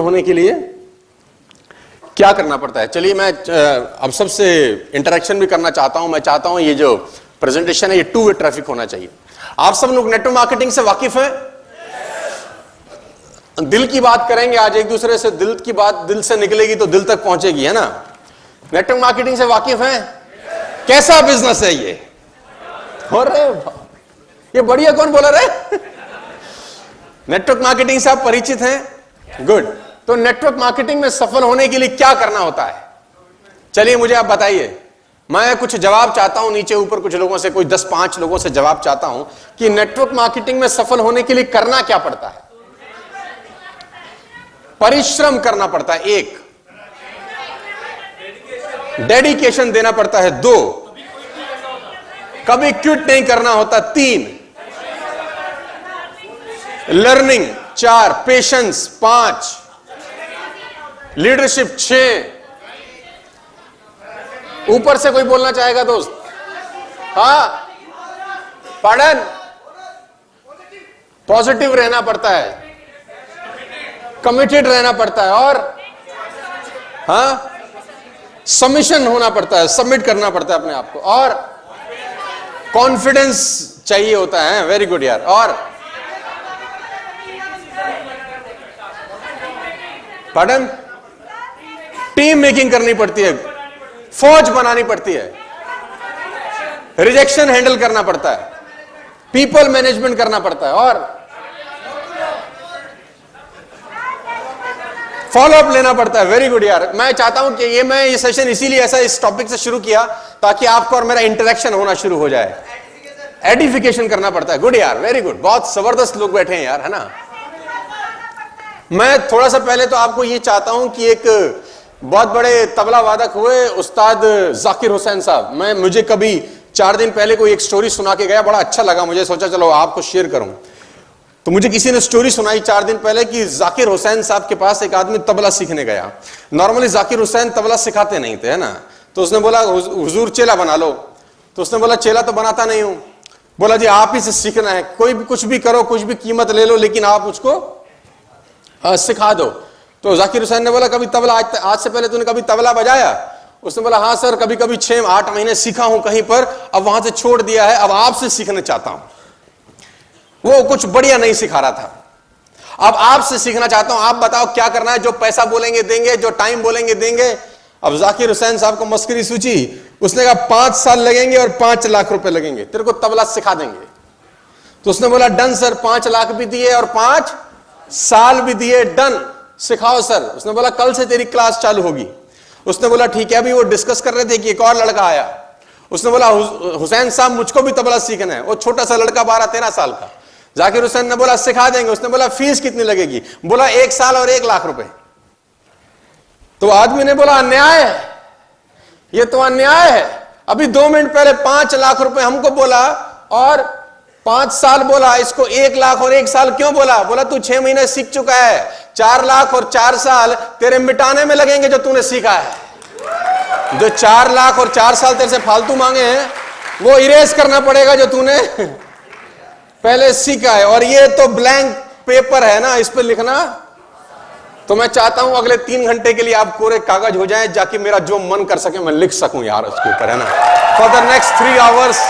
होने के लिए क्या करना पड़ता है। चलिए मैं अब सबसे इंटरेक्शन भी करना चाहता हूं। मैं चाहता हूं ये जो प्रेजेंटेशन है ये टू वे ट्रैफिक होना चाहिए। आप सब लोग नेटवर्क मार्केटिंग से वाकिफ हैं? दिल की बात करेंगे आज एक दूसरे से, दिल की बात दिल से निकलेगी तो दिल तक पहुंचेगी, है ना। नेटवर्क मार्केटिंग से वाकिफ हैं? कैसा बिजनेस है ये? अरे ये बढ़िया, कौन बोला रहे? नेटवर्क मार्केटिंग से आप परिचित हैं? गुड। तो नेटवर्क मार्केटिंग में सफल होने के लिए क्या करना होता है? चलिए मुझे आप बताइए। मैं कुछ जवाब चाहता हूं नीचे ऊपर कुछ लोगों से, कोई 10-5 लोगों से जवाब चाहता हूं कि नेटवर्क मार्केटिंग में सफल होने के लिए करना क्या पड़ता है। परिश्रम करना पड़ता है, 1 डेडिकेशन देना पड़ता है, 2 कभी क्विट नहीं करना होता, 3 लर्निंग, 4 पेशेंस, 5 लीडरशिप, 6 ऊपर से कोई बोलना चाहेगा दोस्त? हाँ, पार्डन? पॉजिटिव रहना पड़ता है, कमिटेड रहना पड़ता है, और हाँ सबमिशन होना पड़ता है, सबमिट करना पड़ता है अपने आप को, और कॉन्फिडेंस चाहिए होता है। वेरी गुड यार। और पार्डन? टीम मेकिंग करनी पड़ती है, फौज बनानी पड़ती है, रिजेक्शन हैंडल करना पड़ता है, पीपल मैनेजमेंट करना पड़ता है, और फॉलोअप लेना पड़ता है। वेरी गुड यार। मैं चाहता हूं कि ये सेशन इसीलिए ऐसा इस टॉपिक से शुरू किया ताकि आपको और मेरा इंटरेक्शन होना शुरू हो जाए। एडिफिकेशन करना पड़ता है। गुड यार, वेरी गुड। बहुत जबरदस्त लोग बैठे हैं यार, है ना। मैं थोड़ा सा पहले तो आपको ये चाहता हूं कि एक बहुत बड़े तबला वादक हुए उस्ताद जाकिर हुसैन साहब, मुझे कभी 4 दिन पहले कोई एक स्टोरी सुना के गया, बड़ा अच्छा लगा मुझे, सोचा चलो आपको शेयर करूं। तो मुझे किसी ने स्टोरी सुनाई 4 दिन पहले कि जाकिर हुसैन साहब के पास एक आदमी तबला सीखने गया। नॉर्मली जाकिर हुसैन तबला सिखाते नहीं थे, है ना। तो उसने बोला हुजूर चेला बना लो। तो उसने बोला चेला तो बनाता नहीं हूं। बोला जी आप ही से सीखना है, कोई भी कुछ भी करो, कुछ भी कीमत ले लो, लेकिन आप उसको सिखा दो। तो जाकिर हुसैन ने बोला कभी तबला आज से पहले तूने कभी तबला बजाया? उसने बोला हाँ सर, कभी कभी 6-8 महीने सीखा हूं कहीं पर, अब वहां से छोड़ दिया है, अब आपसे सीखना चाहता हूं। वो कुछ बढ़िया नहीं सिखा रहा था, अब आपसे सीखना चाहता हूं, आप बताओ क्या करना है, जो पैसा बोलेंगे देंगे, जो टाइम बोलेंगे देंगे। अब जाकिर हुसैन साहब को मस्करी सूझी, उसने कहा 5 साल लगेंगे और 5 लाख रुपए लगेंगे, तेरे को तबला सिखा देंगे। तो उसने बोला डन सर, 5 लाख भी दिए और 5 साल भी दिए, डन, सिखाओ सर। उसने बोला कल से तेरी क्लास चालू होगी। उसने बोला ठीक है। अभी वो डिस्कस कर रहे थे कि एक और लड़का आया। उसने बोला हुसैन साहब मुझको भी तबला सीखना है। वो छोटा सा लड़का 12-13 साल का। जाकिर हुसैन ने बोला सिखा देंगे। उसने बोला फीस कितनी लगेगी? बोला 1 साल और 1 लाख रुपए। तो आदमी ने बोला अन्याय है, ये तो अन्याय है। अभी 2 मिनट पहले 5 लाख रुपए हमको बोला और 5 साल बोला, इसको 1 लाख और 1 साल क्यों बोला? बोला तू 6 महीने सीख चुका है, 4 लाख और 4 साल तेरे मिटाने में लगेंगे जो तूने सीखा है। जो 4 लाख और 4 साल तेरे से फालतू मांगे हैं वो इरेज करना पड़ेगा जो तूने पहले सीखा है। और ये तो ब्लैंक पेपर है ना, इस पर लिखना। तो मैं चाहता हूं अगले 3 घंटे के लिए आप कोरे कागज हो जाएं, जाके मेरा जो मन कर सके मैं लिख सकूं यार उसके ऊपर, है ना, फॉर द नेक्स्ट 3 आवर्स।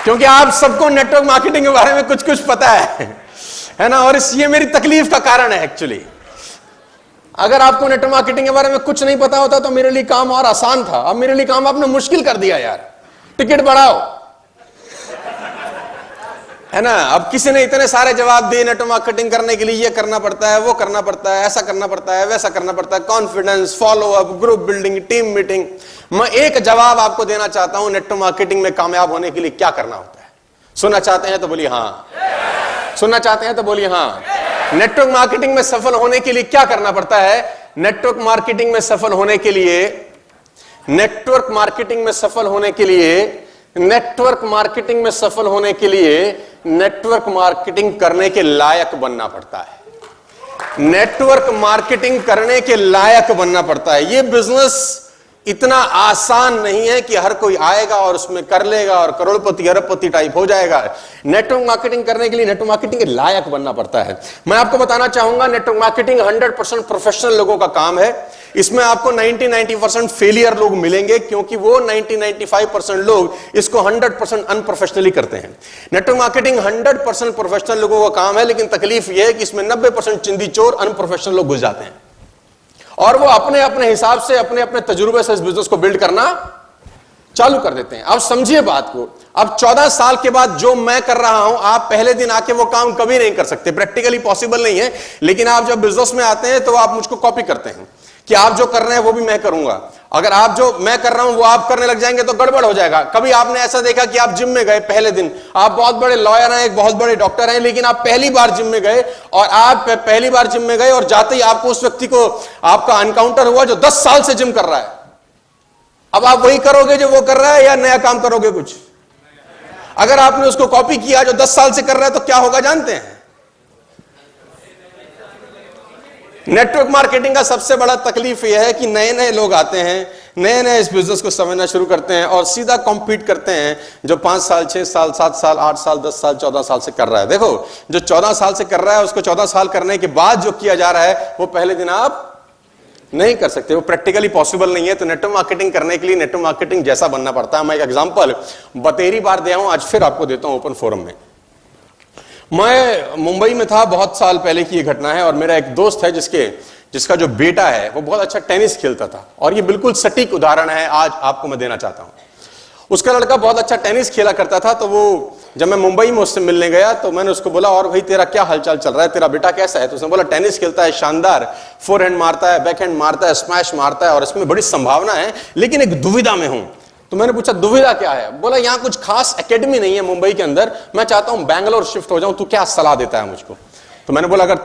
क्योंकि आप सबको नेटवर्क मार्केटिंग के बारे में कुछ कुछ पता है ना। और ये मेरी तकलीफ का कारण है एक्चुअली। अगर आपको नेटवर्क मार्केटिंग के बारे में कुछ नहीं पता होता तो मेरे लिए काम और आसान था। अब मेरे लिए काम आपने मुश्किल कर दिया यार। टिकट बढ़ाओ, है ना। अब किसी ने इतने सारे जवाब दिए नेटवर्क मार्केटिंग करने के लिए, ये करना पड़ता है, वो करना पड़ता है, ऐसा करना पड़ता है, वैसा करना पड़ता है, confidence, follow up, group building, team meeting. मैं एक जवाब आपको देना चाहता हूं, नेटवर्क मार्केटिंग में कामयाब होने के लिए क्या करना होता है। सुनना चाहते हैं तो बोलिए हाँ, सुनना चाहते हैं तो बोलिए हाँ। नेटवर्क मार्केटिंग में सफल होने के लिए क्या करना पड़ता है? नेटवर्क मार्केटिंग में सफल होने के लिए, नेटवर्क मार्केटिंग में सफल होने के लिए, नेटवर्क मार्केटिंग में सफल होने के लिए नेटवर्क मार्केटिंग करने के लायक बनना पड़ता है। नेटवर्क मार्केटिंग करने के लायक बनना पड़ता है। ये बिजनेस इतना आसान नहीं है कि हर कोई आएगा और उसमें कर लेगा और करोड़पति अरबपति टाइप हो जाएगा। नेटवर्क मार्केटिंग करने के लिए नेटवर्क मार्केटिंग के लायक बनना पड़ता है। मैं आपको बताना चाहूंगा, नेटवर्क मार्केटिंग 100% प्रोफेशनल लोगों का काम है। इसमें आपको 90-90% फेलियर लोग मिलेंगे, क्योंकि वो 90-95% लोग इसको 100% अनप्रोफेशनली करते हैं। नेटवर्क मार्केटिंग 100% प्रोफेशनल लोगों का काम है, लेकिन तकलीफ यह है कि इसमें 90% चिंदी चोर अनप्रोफेशनल लोग घुस जाते हैं और वो अपने अपने हिसाब से, अपने अपने तजुर्बे से इस बिजनेस को बिल्ड करना चालू कर देते हैं। अब समझिए बात को, अब 14 साल के बाद जो मैं कर रहा हूं, आप पहले दिन आके वो काम कभी नहीं कर सकते, प्रैक्टिकली पॉसिबल नहीं है। लेकिन आप जब बिजनेस में आते हैं तो आप मुझको कॉपी करते हैं कि आप जो कर रहे हैं वो भी मैं करूंगा। अगर आप जो मैं कर रहा हूं वो आप करने लग जाएंगे तो गड़बड़ हो जाएगा। कभी आपने ऐसा देखा कि आप जिम में गए, पहले दिन आप बहुत बड़े लॉयर हैं, एक बहुत बड़े डॉक्टर हैं, लेकिन आप पहली बार जिम में गए और आप पहली बार जिम में गए और जाते ही आपको उस व्यक्ति को आपका एनकाउंटर हुआ जो 10 साल से जिम कर रहा है। अब आप वही करोगे जो वो कर रहा है या नया काम करोगे कुछ? अगर आपने उसको कॉपी किया जो 10 साल से कर रहा है तो क्या होगा जानते हैं? नेटवर्क मार्केटिंग का सबसे बड़ा तकलीफ यह है कि नए नए लोग आते हैं, नए नए इस बिजनेस को समझना शुरू करते हैं और सीधा कॉम्पीट करते हैं जो 5 साल 6 साल 7 साल 8 साल 10 साल 14 साल से कर रहा है। देखो, जो 14 साल से कर रहा है उसको 14 साल करने के बाद जो किया जा रहा है वो पहले दिन आप नहीं कर सकते, वो प्रैक्टिकली पॉसिबल नहीं है। तो नेटवर्क मार्केटिंग करने के लिए नेटवर्क मार्केटिंग जैसा बनना पड़ता है। मैं एक एग्जांपल बतेरी बार दिया हूं, आज फिर आपको देता हूं ओपन फोरम में। मैं मुंबई में था, बहुत साल पहले की ये घटना है, और मेरा एक दोस्त है जिसका जो बेटा है वो बहुत अच्छा टेनिस खेलता था, और ये बिल्कुल सटीक उदाहरण है आज आपको मैं देना चाहता हूं। उसका लड़का बहुत अच्छा टेनिस खेला करता था, तो वो जब मैं मुंबई में उससे मिलने गया तो मैंने उसको बोला, और भाई तेरा क्या हालचाल चल रहा है, तेरा बेटा कैसा है? तो उसने बोला टेनिस खेलता है, शानदार, फोरहैंड मारता है, बैकहैंड मारता है, स्मैश मारता है, और इसमें बड़ी संभावना है, लेकिन एक दुविधा में हूं। तो मैंने पूछा दुविधा क्या है? बोला यहाँ कुछ खास एकेडमी नहीं है मुंबई के अंदर, मैं चाहता हूं बैंगलोर शिफ्ट हो जाऊं, तू क्या सलाह देता है मुझको? तो मैंने बोला अगर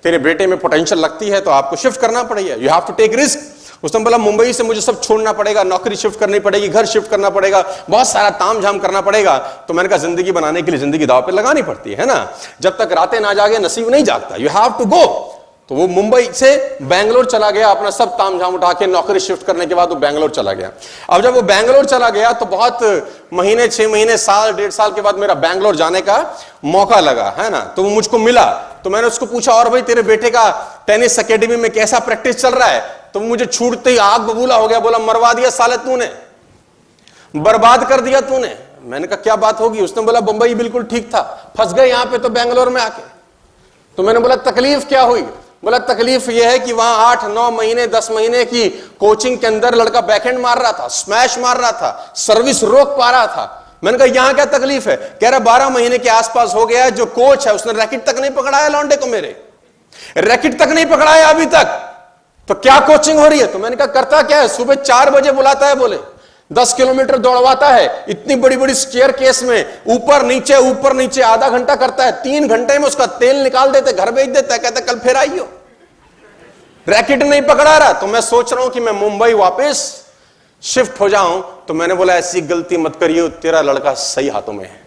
तेरे बेटे में पोटेंशियल लगती है तो आपको शिफ्ट करना पड़ेगा, you have to take risk. उसने बोला मुंबई से मुझे सब छोड़ना पड़ेगा, नौकरी शिफ्ट करनी पड़ेगी, घर शिफ्ट करना पड़ेगा, बहुत सारा ताम झाम करना पड़ेगा। तो मैंने कहा जिंदगी बनाने के लिए जिंदगी दांव पे लगानी पड़ती है ना, जब तक रातें ना जागे नसीब नहीं जागता, यू हैव टू गो। तो वो मुंबई से बैंगलोर चला गया, अपना सब ताम झाम उठा के नौकरी शिफ्ट करने के बाद वो बैंगलोर चला गया। अब जब वो बैंगलोर चला गया तो बहुत महीने 6 महीने साल 1.5 साल के बाद मेरा बैंगलोर जाने का मौका लगा, है ना। तो वो मुझको मिला, तो मैंने उसको पूछा और भाई तेरे बेटे का टेनिस एकेडमी में कैसा प्रैक्टिस चल रहा है? तो मुझे छूटते ही आग बबूला हो गया, बोला मरवा दिया साले तूने, बर्बाद कर दिया तूने। मैंने कहा क्या बात होगी? उसने बोला बंबई बिल्कुल ठीक था, फंस गए यहां पे तो बैंगलोर में आके। तो मैंने बोला तकलीफ क्या हुई? बोला तकलीफ यह है कि वहां 8-9 महीने 10 महीने की कोचिंग के अंदर लड़का बैकहैंड मार रहा था, स्मैश मार रहा था, सर्विस रोक पा रहा था। मैंने कहा यहां क्या तकलीफ है? कह रहा 12 महीने के आसपास हो गया, जो कोच है उसने रैकेट तक नहीं पकड़ाया लौंडे को, मेरे रैकेट तक नहीं पकड़ाया अभी तक, तो क्या कोचिंग हो रही है? तो मैंने कहा करता क्या है, सुबह 4 बजे बुलाता है, बोले 10 किलोमीटर दौड़वाता है, इतनी बड़ी बड़ी स्टेयर केस में ऊपर नीचे आधा घंटा करता है, 3 घंटे में उसका तेल निकाल देते, घर भेज देता है, कहता कल फिर आइयो। रैकेट नहीं पकड़ा रहा। तो मैं सोच रहा हूं कि मैं मुंबई वापस शिफ्ट हो जाऊं। तो मैंने बोला ऐसी गलती मत करियो, तेरा लड़का सही हाथों में है,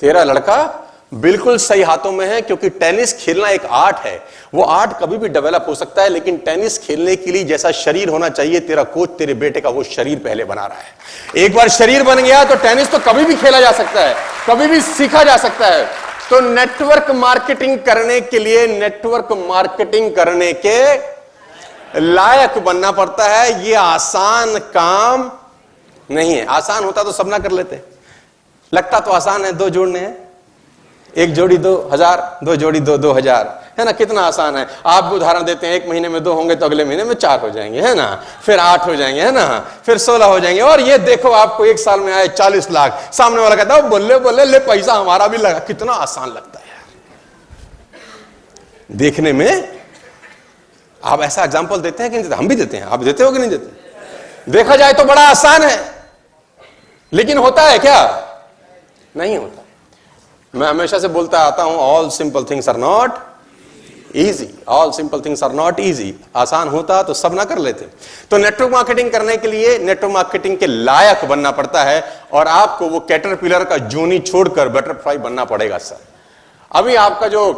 तेरा लड़का बिल्कुल सही हाथों में है, क्योंकि टेनिस खेलना एक आर्ट है, वो आर्ट कभी भी डेवलप हो सकता है, लेकिन टेनिस खेलने के लिए जैसा शरीर होना चाहिए, तेरा कोच तेरे बेटे का वो शरीर पहले बना रहा है। एक बार शरीर बन गया तो टेनिस तो कभी भी खेला जा सकता है, कभी भी सीखा जा सकता है। तो नेटवर्क मार्केटिंग करने के लिए, नेटवर्क मार्केटिंग करने के लायक बनना पड़ता है। ये आसान काम नहीं है। आसान होता तो सब ना कर लेते, लगता तो आसान है, 2 जोड़ने हैं, 1 जोड़ी 2000, 2 जोड़ी 2000, है ना, कितना आसान है। आप भी उदाहरण देते हैं, 1 महीने में 2 होंगे तो अगले महीने में 4 हो जाएंगे, है ना, फिर 8 हो जाएंगे, है ना, फिर 16 हो जाएंगे, और ये देखो आपको 1 साल में आए 40 लाख। सामने वाला कहता है बोले बोले ले पैसा हमारा भी लगा। कितना आसान लगता है यार देखने में। आप ऐसा एग्जाम्पल देते हैं कि नहीं देते? हम भी देते हैं, आप देते हो कि नहीं देते? देखा जाए तो बड़ा आसान है, लेकिन होता है क्या? नहीं होता। मैं हमेशा से बोलता आता हूं, all simple things are not easy, all simple things are not easy. आसान होता तो सब ना कर लेते। तो नेटवर्क मार्केटिंग करने के लिए नेटवर्क मार्केटिंग के लायक बनना पड़ता है, और आपको वो कैटरपिलर का जूनी छोड़कर बटरफ्लाई बनना पड़ेगा। सर अभी आपका जो